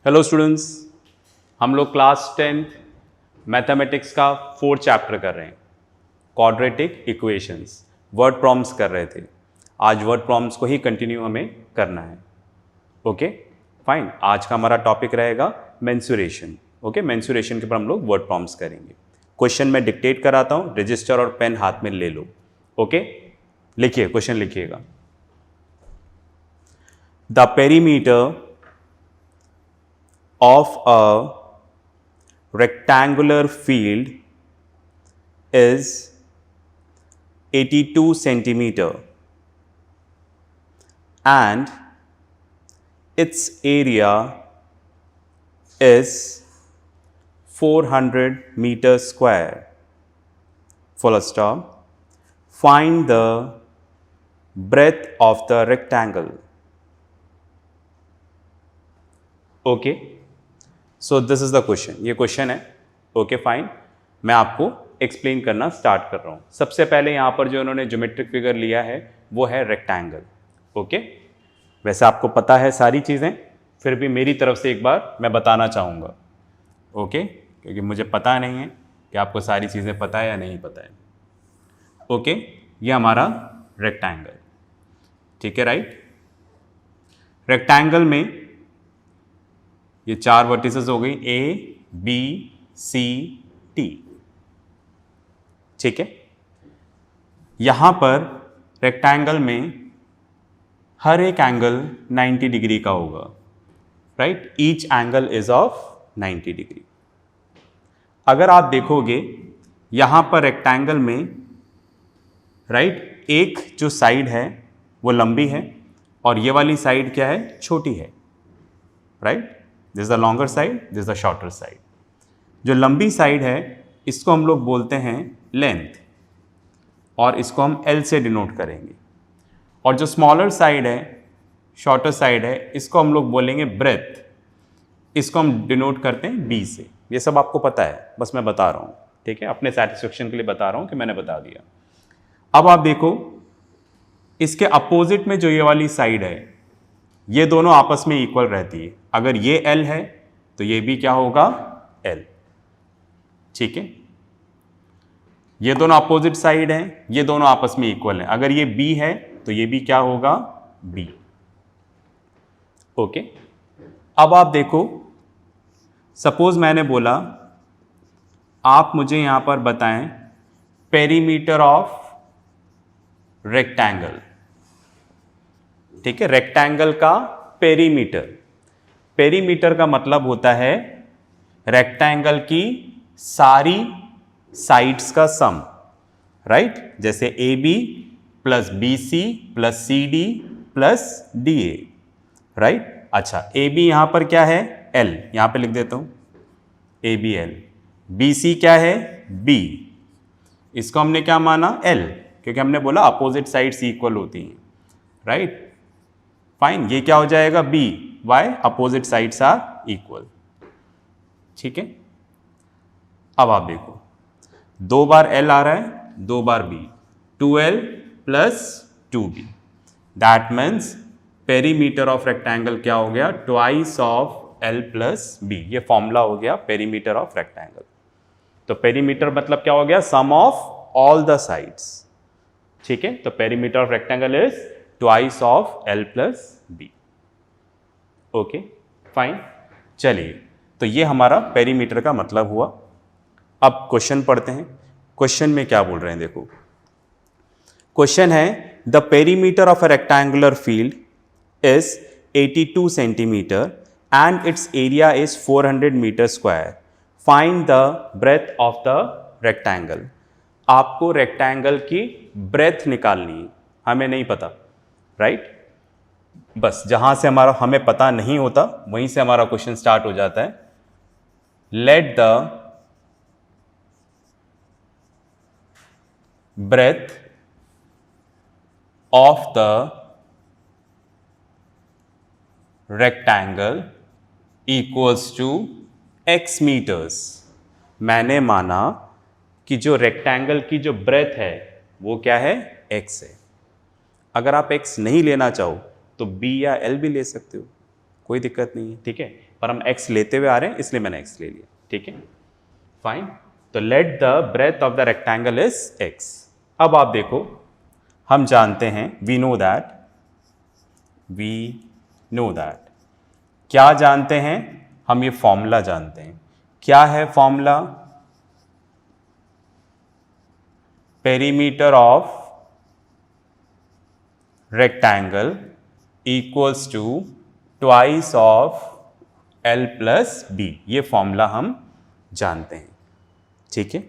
Hello students, हम लोग class 10th mathematics का 4th चैप्टर कर रहे हैं, क्वाड्रेटिक इक्वेशंस। वर्ड प्रॉम्प्ट्स कर रहे थे। आज वर्ड प्रॉम्प्ट्स को ही कंटिन्यू हमें करना है। Okay fine. आज का हमारा टॉपिक रहेगा मेंसुरेशन। ओके, मेंसुरेशन के ऊपर हम लोग वर्ड प्रॉम्प्ट्स करेंगे। क्वेश्चन मैं डिक्टेट कराता हूँ, रजिस्टर और पेन हाथ में ले लो। ओके, लिखिए, क्वेश्चन लिखिएगा। The perimeter of a rectangular field is 82 centimeter and its area is 400 meters square. Full stop. Find the breadth of the rectangle. Okay. So this is the question, ये question है। Okay fine, मैं आपको explain करना start कर रहा हूँ। सबसे पहले यहाँ पर जो उन्होंने ज्योमेट्रिक फिगर लिया है वो है रेक्टेंगल। ओके, वैसे आपको पता है सारी चीज़ें, फिर भी मेरी तरफ से एक बार मैं बताना चाहूँगा। ओके, क्योंकि मुझे पता नहीं है कि आपको सारी चीज़ें पता है या नहीं पता है। ओके, ये हमारा रेक्टेंगल, ठीक है, राइट। रेक्टेंगल में ये 4 वर्टिसेस हो गई, ए बी सी टी, ठीक है। यहां पर रेक्टेंगल में हर एक एंगल 90 डिग्री का होगा, right. Each angle is of 90 degree. अगर आप देखोगे यहां पर रेक्टेंगल में, राइट, एक जो साइड है वो लंबी है और ये वाली साइड क्या है, छोटी है, right. This is the longer side, this is the shorter side. जो लंबी साइड है इसको हम लोग बोलते हैं लेंथ और इसको हम एल से डिनोट करेंगे। और जो स्मॉलर साइड है, शॉर्टर साइड है, इसको हम लोग बोलेंगे ब्रेथ। इसको हम डिनोट करते हैं बी से। ये सब आपको पता है, बस मैं बता रहा हूँ, ठीक है, अपने सेटिस्फेक्शन के लिए बता रहा हूँ कि मैंने बता दिया। अब आप देखो इसके अपोजिट में जो ये वाली साइड है, ये दोनों आपस में इक्वल रहती है। अगर ये L है तो ये भी क्या होगा, L, ठीक है। ये दोनों अपोजिट साइड हैं, ये दोनों आपस में इक्वल हैं। अगर ये B है तो ये भी क्या होगा, B। ओके, अब आप देखो, सपोज मैंने बोला आप मुझे यहां पर बताएं पेरीमीटर ऑफ रेक्टेंगल, ठीक है। रेक्टेंगल का पेरीमीटर, पेरीमीटर का मतलब होता है रेक्टेंगल की सारी साइड्स का सम, राइट। जैसे A B plus B C plus C D plus D A, right. अच्छा, ए बी यहां पर क्या है, एल, यहां पे लिख देता हूं A B L. B C क्या है, बी, इसको हमने क्या माना, एल, क्योंकि हमने बोला अपोजिट साइड्स इक्वल होती हैं, राइट। फाइन, ये क्या हो जाएगा, B, Y, opposite sides are equal, ठीक है। अब आप देखो 2 बार एल आ रहा है, 2 बार B, 2L plus 2B। That means perimeter of rectangle क्या हो गया, twice of L plus B। ये फॉर्मूला हो गया पेरीमीटर ऑफ रेक्टेंगल। तो पेरीमीटर मतलब क्या हो गया, sum of all the sides, ठीक है। तो perimeter of rectangle is twice of L plus B। Okay fine, चलिए, तो ये हमारा पेरीमीटर का मतलब हुआ। अब क्वेश्चन पढ़ते हैं। क्वेश्चन में क्या बोल रहे हैं, देखो क्वेश्चन है the perimeter of a rectangular field is 82 centimetre and its area is 400 metre square. Find the breadth of the rectangle. आपको रेक्टेंगल की ब्रेथ निकालनी है, हमें नहीं पता, राइट। बस जहां से हमारा हमें पता नहीं होता वहीं से हमारा क्वेश्चन स्टार्ट हो जाता है। Let the breadth of the rectangle equals to x metres. मैंने माना कि जो रेक्टेंगल की जो ब्रेथ है वो क्या है, x है। अगर आप x नहीं लेना चाहो तो B या L भी ले सकते हो, कोई दिक्कत नहीं है, ठीक है। पर हम x लेते हुए आ रहे हैं इसलिए मैंने x ले लिया, ठीक है, फाइन। तो let the breadth of the rectangle is x। अब आप देखो, हम जानते हैं, वी नो दैट, क्या जानते हैं हम, ये फॉर्मूला जानते हैं। क्या है formula? Perimeter of rectangle equals to twice of L plus B, ये फॉर्मूला हम जानते हैं, ठीक है।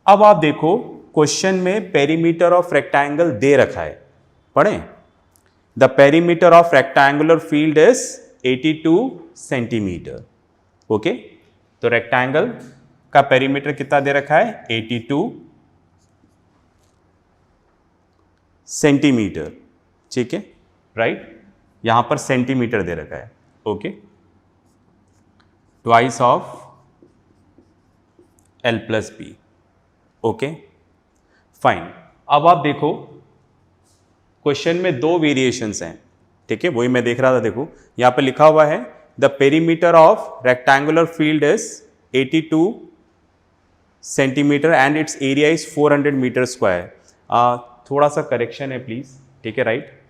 अब आप देखो, क्वेश्चन में पेरीमीटर ऑफ रेक्टेंगल दे रखा है, पढ़ें। The perimeter of rectangular field is 82 centimetre, okay. तो रेक्टेंगल का पेरीमीटर कितना दे रखा है? 82 सेंटीमीटर, ठीक है, राइट। यहां पर सेंटीमीटर दे रखा है, okay. Twice of L plus B, okay, fine. अब आप देखो, क्वेश्चन में दो वेरिएशंस हैं, ठीक है, वही मैं देख रहा था। देखो यहां पर लिखा हुआ है the perimeter of rectangular field is 82 centimetre and its area is 400 metre square. थोड़ा सा करेक्शन है प्लीज, ठीक है, राइट।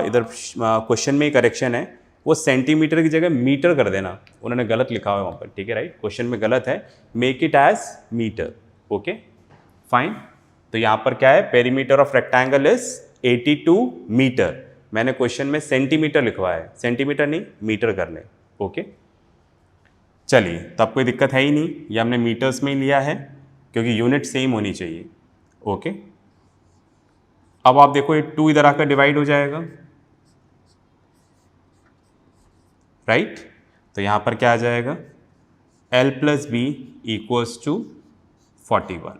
इधर क्वेश्चन में ही करेक्शन है, वो सेंटीमीटर की जगह मीटर कर देना, उन्होंने गलत लिखा हुआ है वहाँ पर, ठीक है, राइट। क्वेश्चन में गलत है, make it as metre, okay, fine. तो यहाँ पर क्या है? Perimeter of rectangle is 82 metre. मैंने क्वेश्चन में सेंटीमीटर लिखवाया है, सेंटीमीटर नहीं मीटर कर ले, ओके। चलिए, तब कोई दिक्कत है ही नहीं, ये हमने मीटर्स में ही लिया है क्योंकि यूनिट सेम होनी चाहिए, ओके। अब आप देखो, ये 2 इधर आकर डिवाइड हो जाएगा, राइट। तो यहां पर क्या आ जाएगा? L plus B equals to 41,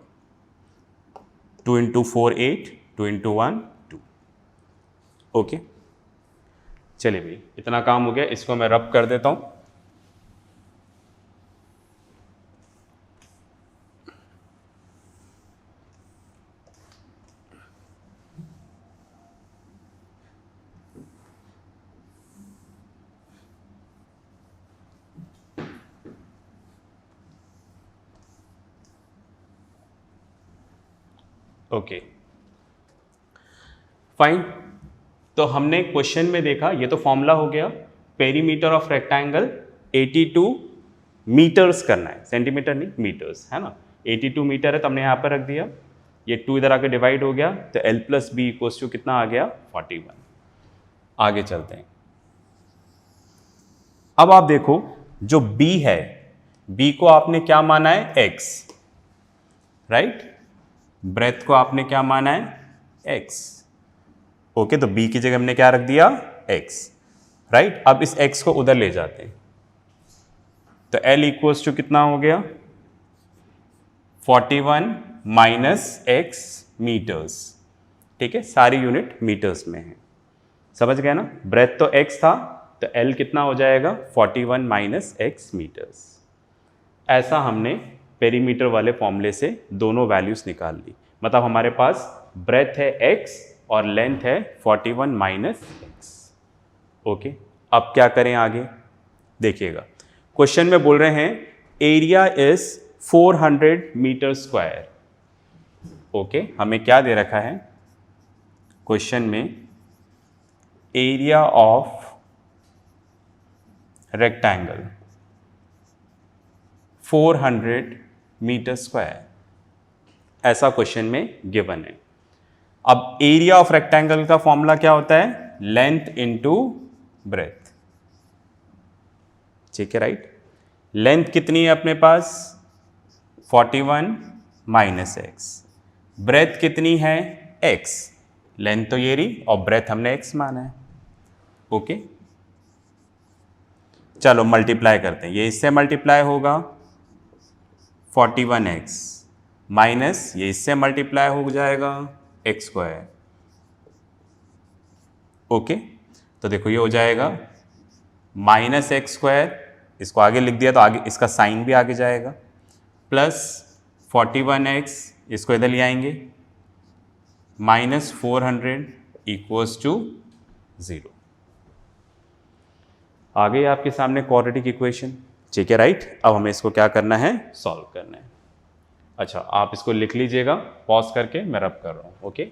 2 into 4 8, 2 into 1 2, okay. चलिए भाई, इतना काम हो गया, इसको मैं रब कर देता हूं। Okay, fine. तो हमने क्वेश्चन में देखा, ये तो फॉर्मूला हो गया, पेरीमीटर ऑफ रेक्टेंगल 82 मीटर्स करना है, सेंटीमीटर नहीं, मीटर्स, है ना। 82 मीटर है तो हमने यहाँ पर रख दिया, ये 2 इधर आकर डिवाइड हो गया, तो L plus B equals to कितना आ गया? 41। आगे चलते हैं। अब आप देखो, जो B है, B को आपने क्या माना है? X, right. ब्रेथ को आपने क्या माना है? x, okay. तो b की जगह हमने क्या रख दिया? x, right. अब इस x को उधर ले जाते हैं, तो L इक्वल्स टू कितना हो गया? 41 माइनस x मीटर्स, ठीक है, सारी यूनिट मीटर्स में है, समझ गए ना। ब्रेथ तो x था, तो L कितना हो जाएगा? 41 माइनस x मीटर्स। ऐसा हमने पेरीमीटर वाले फॉर्मूले से दोनों वैल्यूज निकाल ली, मतलब हमारे पास ब्रेथ है x और लेंथ है 41 माइनस x, ओके। अब क्या करें आगे? देखिएगा, क्वेश्चन में बोल रहे हैं area is 400 metre square, okay. हमें क्या दे रखा है क्वेश्चन में? Area of rectangle 400 metre square, ऐसा क्वेश्चन में गिवन है। अब एरिया ऑफ रेक्टेंगल का फॉर्मूला क्या होता है? लेंथ इनटू ब्रेथ, ठीक है, राइट। लेंथ कितनी है अपने पास? 41 माइनस एक्स। ब्रेथ कितनी है? x। लेंथ तो ये रही और ब्रेथ हमने x माना है, ओके। चलो मल्टीप्लाई करते हैं, ये इससे मल्टीप्लाई होगा 41x माइनस ये इससे मल्टीप्लाई हो जाएगा x स्क्वायर, ओके। तो देखो ये हो जाएगा माइनस एक्स स्क्वायर, इसको आगे लिख दिया तो आगे इसका साइन भी आगे जाएगा, प्लस 41x, इसको इधर ले आएंगे, माइनस 400 इक्वल्स टू 0। आ गई आपके सामने क्वाड्रेटिक इक्वेशन, ठीक है राइट। अब हमें इसको क्या करना है, सॉल्व करना है। अच्छा, आप इसको लिख लीजिएगा, पॉज करके मैं रब कर रहा हूं, ओके।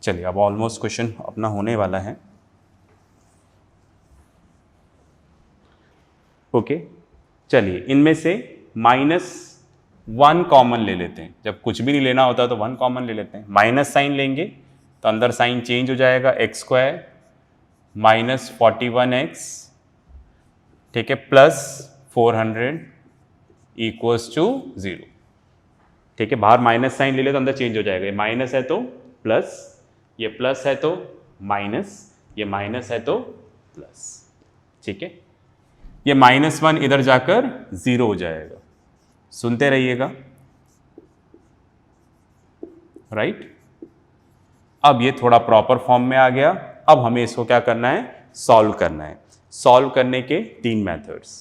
चलिए, अब ऑलमोस्ट क्वेश्चन अपना होने वाला है, ओके। चलिए, इनमें से -1 कॉमन ले लेते हैं। जब कुछ भी नहीं लेना होता तो 1 कॉमन ले लेते हैं। माइनस साइन लेंगे तो अंदर साइन चेंज हो जाएगा, x² -41x, ठीक है, +400 इक्वल्स टू 0, ठीक है। बाहर माइनस साइन ले ले तो अंदर चेंज हो जाएगा, ये माइनस है तो प्लस, ये प्लस है तो माइनस, ये माइनस है तो प्लस, ठीक है। ये -1 इधर जाकर 0 हो जाएगा, सुनते रहिएगा, राइट। अब ये थोड़ा प्रॉपर फॉर्म में आ गया। अब हमें इसको क्या करना है, सॉल्व करना है। सॉल्व करने के 3 मेथड्स,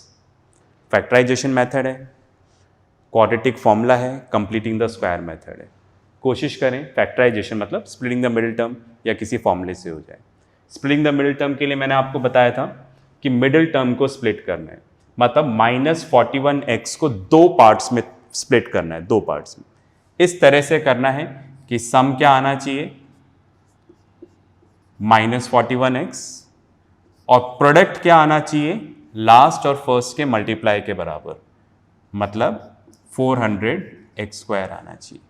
फैक्टराइजेशन मेथड है, क्वाड्रेटिक फॉर्मूला है, कंप्लीटिंग द स्क्वायर मेथड है। कोशिश करें फैक्टराइजेशन मतलब स्प्लिटिंग द मिडिल टर्म या किसी फॉर्मूले से हो जाए। स्प्लिटिंग द मिडिल टर्म के लिए मैंने आपको बताया था कि मिडिल टर्म को स्प्लिट करना है, मतलब -41x को 2 पार्ट्स में स्प्लिट करना है, 2 पार्ट्स में। इस तरह से करना है कि सम क्या आना चाहिए, -41x, और प्रोडक्ट क्या आना चाहिए, लास्ट और फर्स्ट के मल्टीप्लाई के बराबर, मतलब 400x² आना चाहिए।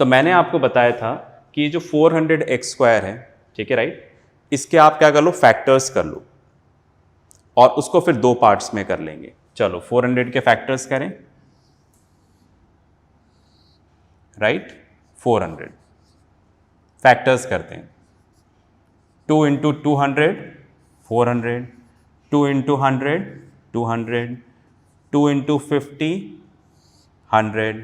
तो मैंने आपको बताया था कि जो 400x² है, ठीक है राइट, इसके आप क्या कर लो, फैक्टर्स कर लो और उसको फिर 2 पार्ट्स में कर लेंगे। चलो 400 के फैक्टर्स करें, राइट। 400 फैक्टर्स करते हैं, 2 × 200 400, 2 × 100 200, 2 × 50 100,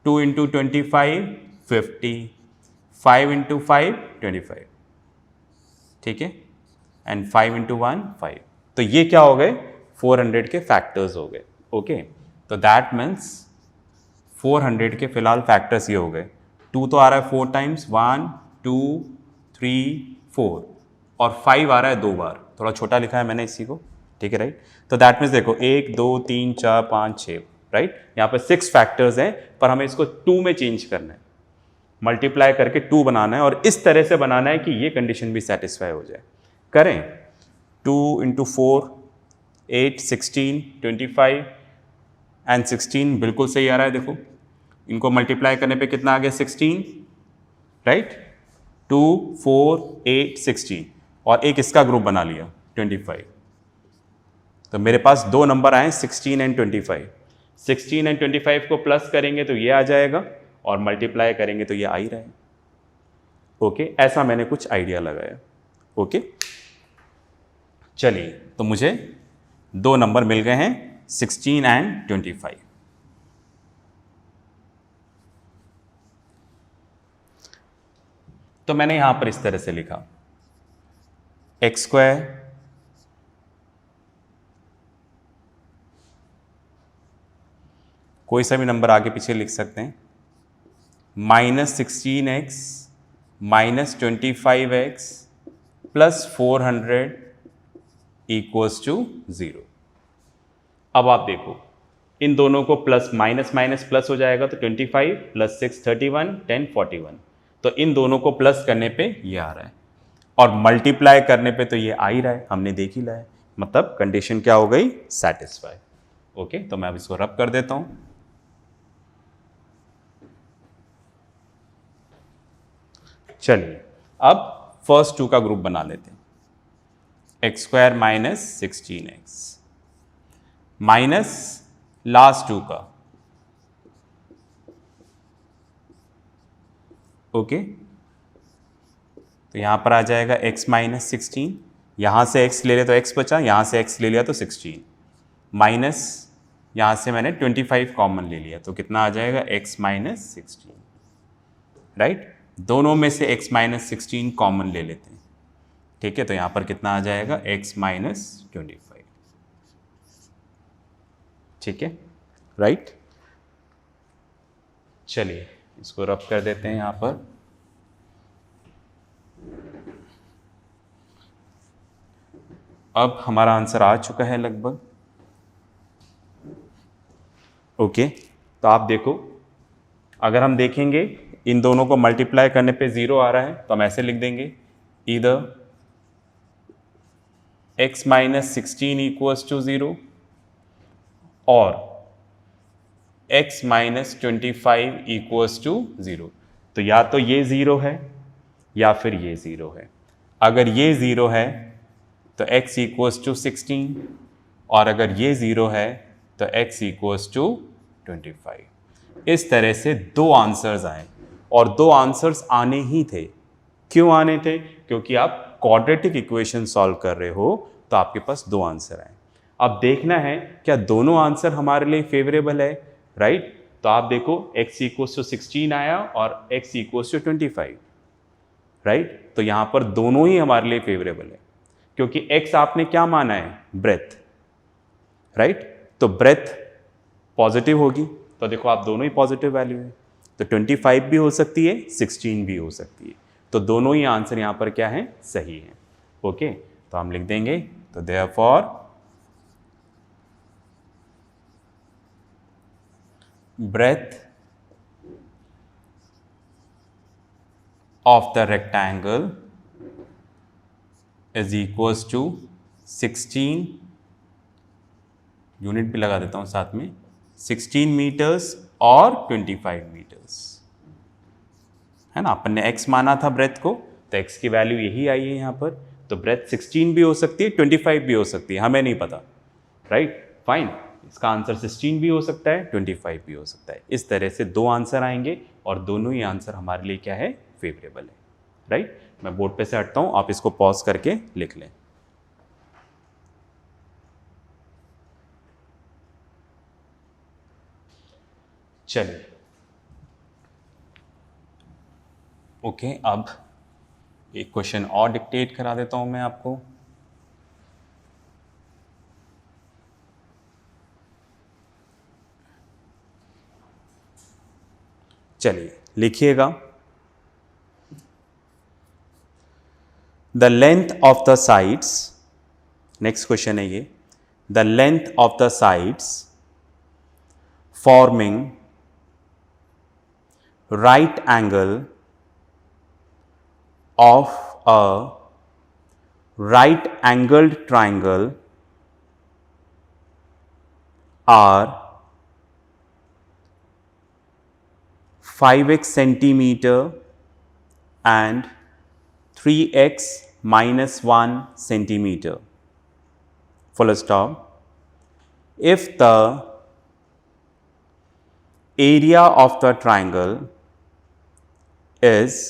2 × 25 50, 5 × 5 25, ठीक है, एंड 5 × 1 5। तो ये क्या हो गए, 400 के फैक्टर्स हो गए, ओके। तो दैट मीन्स 400 के फिलहाल फैक्टर्स ये हो गए। 2 तो आ रहा है 4 टाइम्स, 1 2 3 4, और 5 आ रहा है 2 बार, थोड़ा छोटा लिखा है मैंने इसी को, ठीक है राइट। तो दैट मीन्स देखो 1 2 3 4 5 6, राइट। यहाँ पे 6 फैक्टर्स हैं, पर हमें इसको 2 में चेंज करना है, मल्टीप्लाई करके 2 बनाना है, और इस तरह से बनाना है कि ये कंडीशन भी सेटिस्फाई हो जाए। करें, 2 × 4 8 16 25 एंड 16 बिल्कुल सही आ रहा है। देखो इनको मल्टीप्लाई करने पे कितना आ गया, 16, राइट। 2 4 8 16, और एक इसका ग्रुप बना लिया 25। तो मेरे पास 2 नंबर आए, 16 एंड 25। 16 एंड 25 को प्लस करेंगे तो ये आ जाएगा, और मल्टीप्लाई करेंगे तो ये आ ही रहा है, ओके। ऐसा मैंने कुछ आइडिया लगाया, ओके। चलिए, तो मुझे 2 नंबर मिल गए हैं, 16 एंड 25। तो मैंने यहां पर इस तरह से लिखा, x², कोई सा भी नंबर आगे पीछे लिख सकते हैं, -16x -25x +400 इक्वल्स टू 0। अब आप देखो इन दोनों को प्लस माइनस माइनस प्लस हो जाएगा, तो 25 + 6 31 10 41। तो इन दोनों को प्लस करने पे ये आ रहा है, और मल्टीप्लाई करने पे तो ये आ ही रहा है, हमने देख ही लिया है, मतलब कंडीशन क्या हो गई, सेटिस्फाई, ओके। तो मैं अब इसको रब कर देता हूं। चलिए, अब फर्स्ट 2 का ग्रुप बना लेते हैं, x² -16x माइनस लास्ट 2 का, ओके। तो यहां पर आ जाएगा x -16, यहां से x ले लिया तो x बचा, यहां से x ले लिया तो 16, माइनस यहां से मैंने 25 कॉमन ले लिया, तो कितना आ जाएगा, x -16, राइट। दोनों में से x -16 कॉमन ले लेते हैं, ठीक है। तो यहां पर कितना आ जाएगा, x -25, ठीक है, राइट। चलिए इसको रब कर देते हैं यहाँ पर। अब हमारा आंसर आ चुका है लगभग। ओके, तो आप देखो, अगर हम देखेंगे इन दोनों को मल्टीप्लाई करने पे 0 आ रहा है तो हम ऐसे लिख देंगे, either x minus 16 equals to 0 और x माइनस 25 इक्वल्स टू 0। तो या तो ये 0 है या फिर ये 0 है। अगर ये 0 है तो x इक्वल्स टू 16 और अगर ये 0 है तो x इक्वल्स टू 25। इस तरह से दो आंसर्स आए और दो आंसर्स आने ही थे। क्यों आने थे? क्योंकि आप क्वाड्रेटिक इक्वेशन सॉल्व कर रहे हो तो आपके पास दो आंसर आए। अब देखना है क्या दोनों आंसर हमारे लिए फेवरेबल है, राइट? तो आप देखो x इक्वल्स टू 16 आया और x इक्वल्स टू 25, राइट? तो यहां पर दोनों ही हमारे लिए फेवरेबल है क्योंकि x आपने क्या माना है? Breadth, right? तो ब्रेथ पॉजिटिव होगी तो देखो आप दोनों ही पॉजिटिव वैल्यू है, तो 25 भी हो सकती है, 16 भी हो सकती है। तो दोनों ही आंसर यहां पर क्या है? सही है। ओके, तो हम लिख देंगे, तो therefore breadth of the rectangle is equals to 16, unit भी लगा देता हूं साथ में, 16 मीटर्स और 25 मीटर्स, है ना? अपन ने x माना था ब्रेथ को, तो x की वैल्यू यही आई है यहां पर। तो ब्रेथ 16 भी हो सकती है, 25 भी हो सकती है, हमें नहीं पता, राइट? फाइन, इसका आंसर 16 भी हो सकता है, 25 भी हो सकता है। इस तरह से दो आंसर आएंगे और दोनों ही आंसर हमारे लिए क्या है? फेवरेबल है, राइट? मैं बोर्ड पे से हटता हूं, आप इसको पॉज करके लिख लें। चलिए, ओके, अब एक क्वेश्चन और डिक्टेट करा देता हूं मैं आपको। चलिए लिखिएगा, the length of the sides, next question है ये, the length of the sides forming right angle of a right angled triangle are 5x centimeter and 3x minus 1 centimeter, full stop. If the area of the triangle is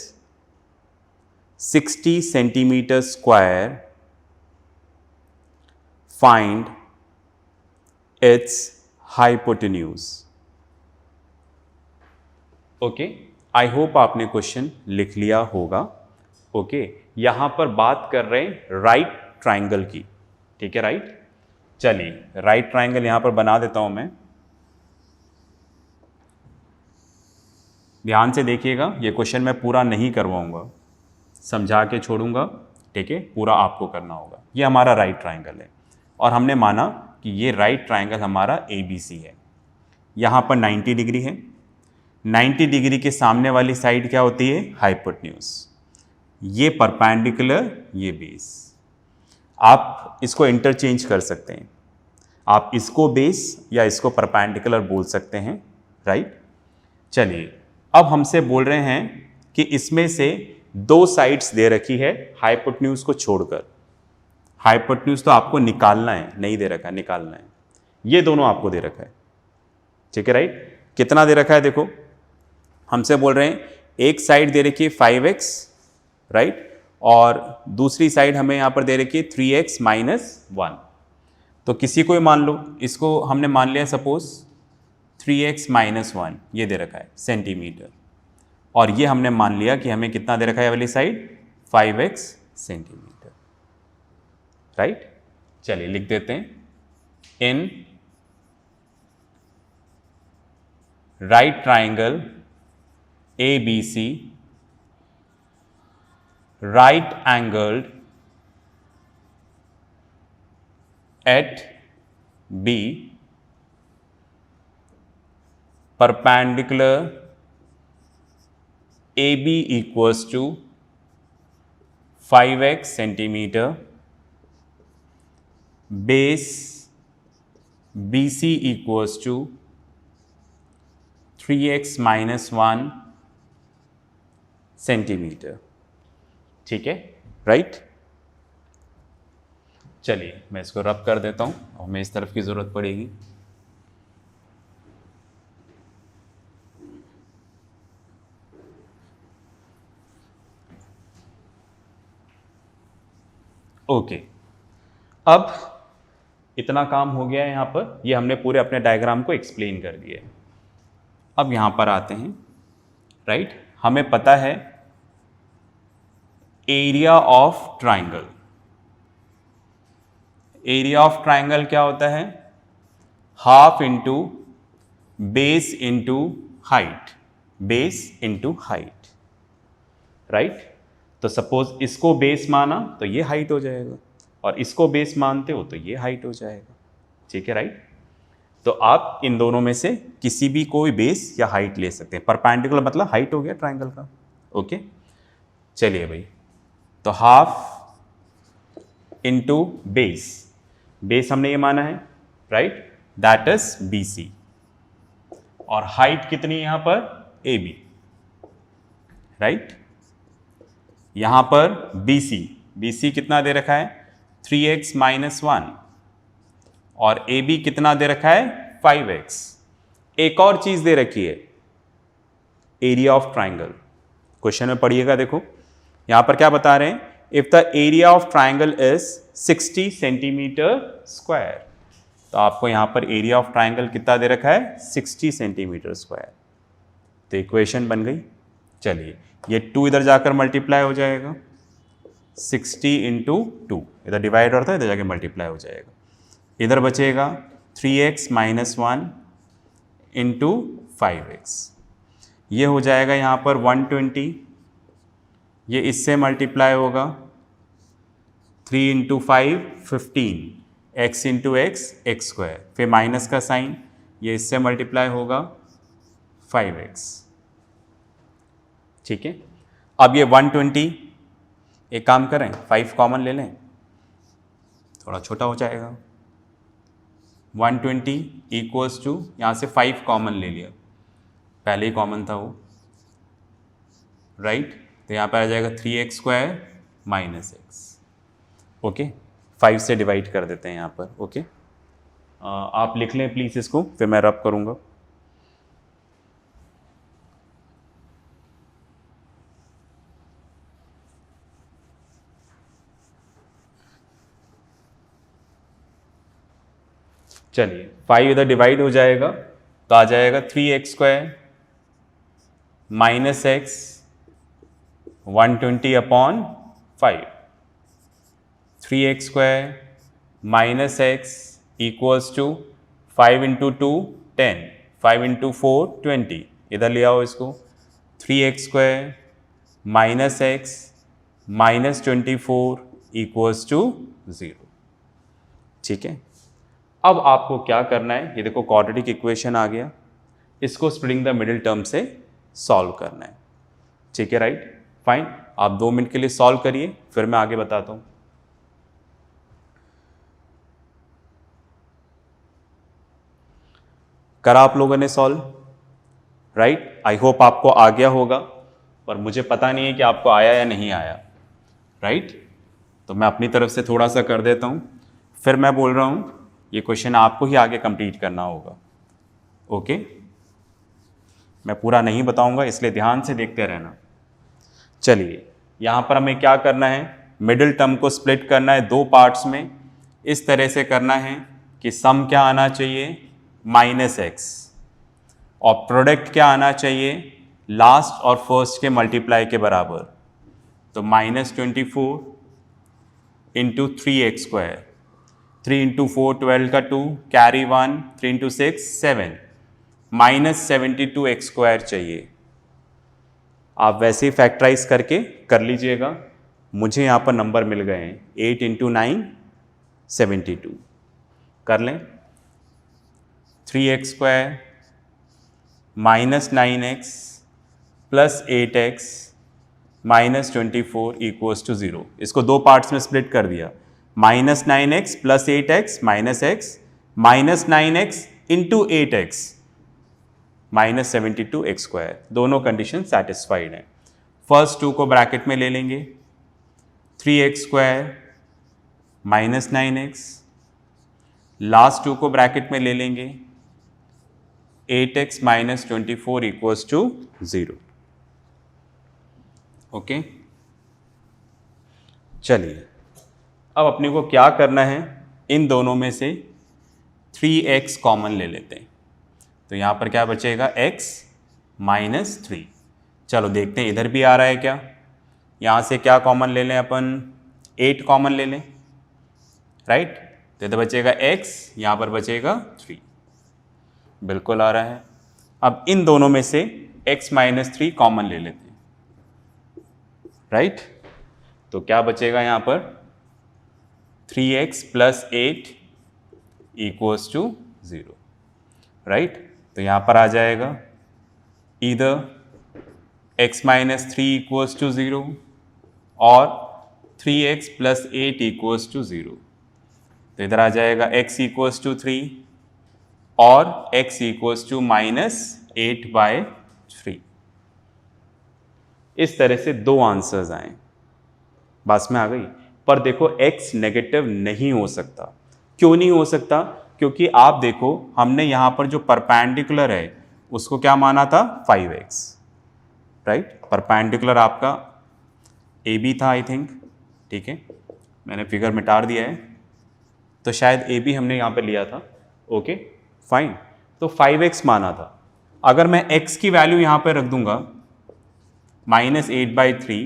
60 centimeter square, find its hypotenuse. Okay, I hope आपने question लिख लिया होगा। Okay, यहां पर बात कर रहे हैं राइट ट्राइंगल की, ठीक है, राइट? चलिए राइट ट्राइंगल यहां पर बना देता हूं मैं। ध्यान से देखिएगा, ये क्वेश्चन मैं पूरा नहीं करवाऊंगा, समझा के छोड़ूंगा, ठीक है? पूरा आपको करना होगा। ये हमारा राइट ट्राइंगल है और हमने माना कि ये राइट ट्राइंगल हमारा ABC है। यहाँ पर 90 डिग्री है, 90 डिग्री के सामने वाली साइड क्या होती है? हाइपोटेन्यूज। ये परपेंडिकुलर, ये बेस। आप इसको इंटरचेंज कर सकते हैं, आप इसको बेस या इसको परपेंडिकुलर बोल सकते हैं, राइट? चलिए, अब हमसे बोल रहे हैं कि इसमें से दो साइड्स दे रखी है हाइपोटेन्यूज को छोड़कर। हाइपोटेन्यूज तो आपको निकालना है, नहीं दे रखा है, निकालना है। ये दोनों आपको दे रखा है, ठीक है, राइट? कितना दे रखा है? देखो, हमसे बोल रहे हैं एक साइड दे रखी है 5x, राइट? और दूसरी साइड हमें यहां पर दे रखी है 3x माइनस 1। तो किसी को मान लो, इसको हमने मान लिया सपोज 3x माइनस 1, ये दे रखा है सेंटीमीटर, और ये हमने मान लिया कि हमें कितना दे रखा है वाली साइड? 5x centimetre, right? चलिए लिख देते हैं, in right triangle ABC right angled at B perpendicular AB equals to 5x centimeter, base BC equals to 3x minus 1 centimetre. ठीक है, राइट। चलिए मैं इसको रब कर देता हूं और हमें इस तरफ की जरूरत पड़ेगी। ओके, अब इतना काम हो गया है यहां पर, ये हमने पूरे अपने डायग्राम को एक्सप्लेन कर दिया है। अब यहां पर आते हैं, राइट। हमें पता है area of triangle. Area of triangle क्या होता है? Half into base into height, base into height, right. तो सपोज इसको बेस माना तो ये हाइट हो जाएगा, और इसको बेस मानते हो तो ये हाइट हो जाएगा। ठीक है, राइट। तो आप इन दोनों में से किसी भी कोई बेस या हाइट ले सकते हैं। परपेंडिकुलर मतलब हाइट हो गया ट्राइंगल का। ओके, चलिए भाई, तो हाफ इंटू बेस, बेस हमने ये माना है, राइट, दैट इज BC, और हाइट कितनी है यहां पर? AB, right. यहां पर BC कितना दे रखा है? 3x माइनस 1, और AB कितना दे रखा है? 5x। एक और चीज दे रखी है, एरिया ऑफ ट्राइंगल। क्वेश्चन में पढ़िएगा, देखो यहां पर क्या बता रहे हैं, if the area of triangle is 60 centimetre square. तो आपको यहां पर एरिया ऑफ ट्राइंगल कितना दे रखा है? 60 सेंटीमीटर स्क्वायर। तो इक्वेशन बन गई। चलिए, ये 2 इधर जाकर मल्टीप्लाई हो जाएगा, 60 इंटू 2, इधर डिवाइड होता है, इधर जाके मल्टीप्लाई हो जाएगा। इधर बचेगा 3x माइनस 1 इंटू 5x, ये हो जाएगा यहाँ पर 120, ये इससे मल्टीप्लाई होगा 3 into 5 15, x into x x square, फिर माइनस का साइन, ये इससे मल्टीप्लाई होगा 5x। ठीक है, अब ये 120, एक काम करें 5 कॉमन ले लें, थोड़ा छोटा हो जाएगा। 120 इक्वल्स टू, यहाँ से 5 कॉमन ले लिया, पहले ही कॉमन था वो, राइट। तो यहाँ पर आ जाएगा 3x square minus x. Okay, 5 से डिवाइड कर देते हैं यहाँ पर। ओके, आप लिख लें प्लीज़ इसको, फिर मैं रब करूँगा। चलिए, 5 इधर डिवाइड हो जाएगा तो आ जाएगा 3x square minus x 120 upon 5, 3x square minus x equals to 5 into 2 10, 5 into 4 20, इधर ले आओ इसको, 3x square minus x minus 24 equals to 0। ठीक है, अब आपको क्या करना है, ये देखो क्वाड्रेटिक इक्वेशन आ गया, इसको स्प्लिटिंग द मिडिल टर्म से सॉल्व करना है। ठीक है, राइट, फाइन। आप 2 मिनट के लिए सॉल्व करिए, फिर मैं आगे बताता हूं। करा आप लोगों ने सॉल्व, राइट। आई होप आपको आ गया होगा, पर मुझे पता नहीं है कि आपको आया या नहीं आया, राइट। तो मैं अपनी तरफ से थोड़ा सा कर देता हूं, फिर मैं बोल रहा हूं ये क्वेश्चन आपको ही आगे कंप्लीट करना होगा। ओके, मैं पूरा नहीं बताऊंगा, इसलिए ध्यान से देखते रहना। चलिए, यहां पर हमें क्या करना है, मिडिल टर्म को स्प्लिट करना है 2 पार्ट्स में। इस तरह से करना है कि सम क्या आना चाहिए, माइनस एक्स, और प्रोडक्ट क्या आना चाहिए, लास्ट और फर्स्ट के मल्टीप्लाई के बराबर। तो minus 24 into 3x square, 3 into 4 12 का 2, carry 1, 3 into 6 7, minus 72x square चाहिए। आप वैसे ही फैक्टराइज करके कर लीजिएगा। मुझे यहाँ पर नंबर मिल गए हैं 8 × 9 72। कर लें। 3x² - 9x + 8x - 24 = 0। इसको दो पार्ट्स में स्प्लिट कर दिया। -9x + 8x - x -9x × 8x -72x²। दोनों कंडीशन सेटिस्फाइड हैं। फर्स्ट 2 को ब्रैकेट में ले लेंगे। 3x² - 9x, लास्ट 2 को ब्रैकेट में ले लेंगे। 8x - 24 = 0। ओके, चलिए अब अपने को क्या करना है, इन दोनों में से 3x कॉमन ले लेते हैं। तो यहाँ पर क्या बचेगा, x - 3। चलो देखते हैं इधर भी आ रहा है क्या। यहाँ से क्या कॉमन ले लें अपन, 8 कॉमन ले लें, राइट। तो इधर बचेगा x, यहाँ पर बचेगा 3। बिल्कुल आ रहा है। अब इन दोनों में से x - 3 कॉमन ले लेते हैं, राइट। तो क्या बचेगा यहाँ पर, 3x + 8 = 0, राइट। तो यहाँ पर आ जाएगा इधर x - 3 = 0 और 3x + 8 = 0। तो इधर आ जाएगा x = 3 और x = -8/3। इस तरह से दो आंसर्स आए। बात में आ गई। पर देखो x नेगेटिव नहीं हो सकता। क्यों नहीं हो सकता, क्योंकि आप देखो हमने यहाँ पर जो परपेंडिकुलर है उसको क्या माना था, 5x, राइट। परपेंडिकुलर आपका AB था आई थिंक, ठीक है। मैंने फिगर मिटा दिया है, तो शायद AB हमने यहाँ पर लिया था। ओके फाइन, तो 5x माना था। अगर मैं x की वैल्यू यहाँ पर रख दूंगा -8/3,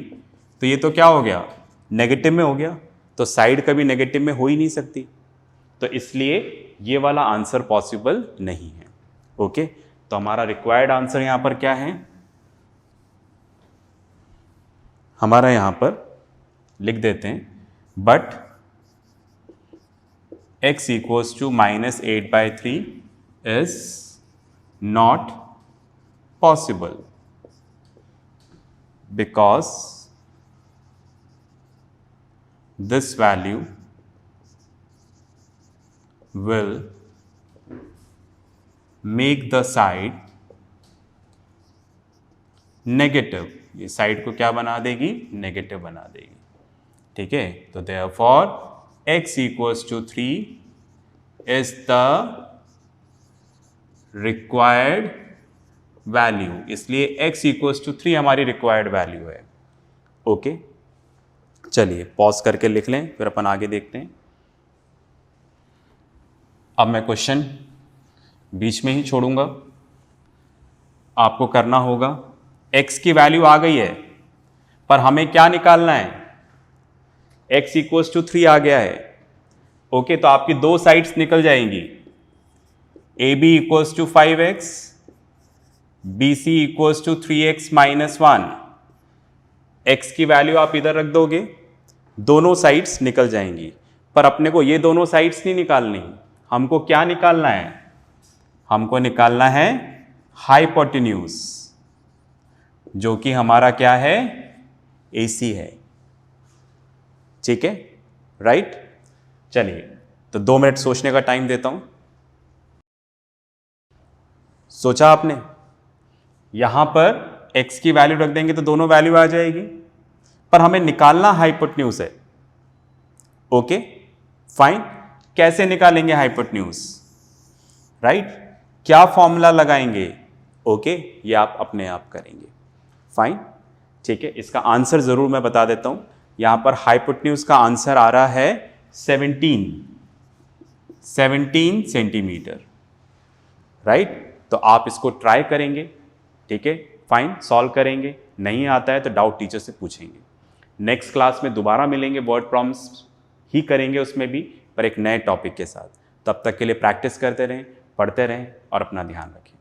तो ये तो क्या हो गया, नेगेटिव में हो गया। तो साइड कभी नेगेटिव में हो ही नहीं सकती, तो इसलिए ये वाला आंसर पॉसिबल नहीं है। ओके, तो हमारा रिक्वायर्ड आंसर यहाँ पर क्या है, हमारा यहाँ पर लिख देते हैं, but x = -8/3 is not possible because this value will make the side negative। ये साइड को क्या बना देगी, नेगेटिव बना देगी, ठीक है। तो therefore x = 3 is the required value। इसलिए x = 3 हमारी रिक्वायर्ड वैल्यू है। ओके, चलिए पॉज करके लिख लें, फिर अपन आगे देखते हैं। अब मैं क्वेश्चन बीच में ही छोड़ूंगा, आपको करना होगा। x की वैल्यू आ गई है, पर हमें क्या निकालना है, x = 3 आ गया है। ओके, तो आपकी दो साइड्स निकल जाएंगी। AB = 5x, BC = 3x - 1। x की वैल्यू आप इधर रख दोगे, दोनों साइड्स निकल जाएंगी। पर अपने को ये दोनों साइड्स नहीं निकालनी, हमको क्या निकालना है, हमको निकालना है हाइपोटेन्यूज, जो कि हमारा क्या है, AC है, ठीक है, राइट। चलिए, तो 2 मिनट सोचने का टाइम देता हूं। सोचा आपने, यहां पर x की वैल्यू रख देंगे तो दोनों वैल्यू आ जाएगी, पर हमें निकालना हाइपोटेन्यूज है। ओके फाइन, कैसे निकालेंगे हाइपोटेन्यूज, राइट, क्या फॉर्मूला लगाएंगे, ओके, ये आप अपने आप करेंगे। फाइन, ठीक है। इसका आंसर जरूर मैं बता देता हूं। यहां पर हाइपोटेन्यूज का आंसर आ रहा है 17 सेंटीमीटर, राइट। तो आप इसको ट्राई करेंगे, ठीक है, फाइन, सॉल्व करेंगे। नहीं आता है तो डाउट टीचर से पूछेंगे। नेक्स्ट क्लास में दोबारा मिलेंगे, वर्ड प्रॉब्लम्स ही करेंगे उसमें भी, पर एक नए टॉपिक के साथ। तब तक के लिए प्रैक्टिस करते रहें, पढ़ते रहें और अपना ध्यान रखें।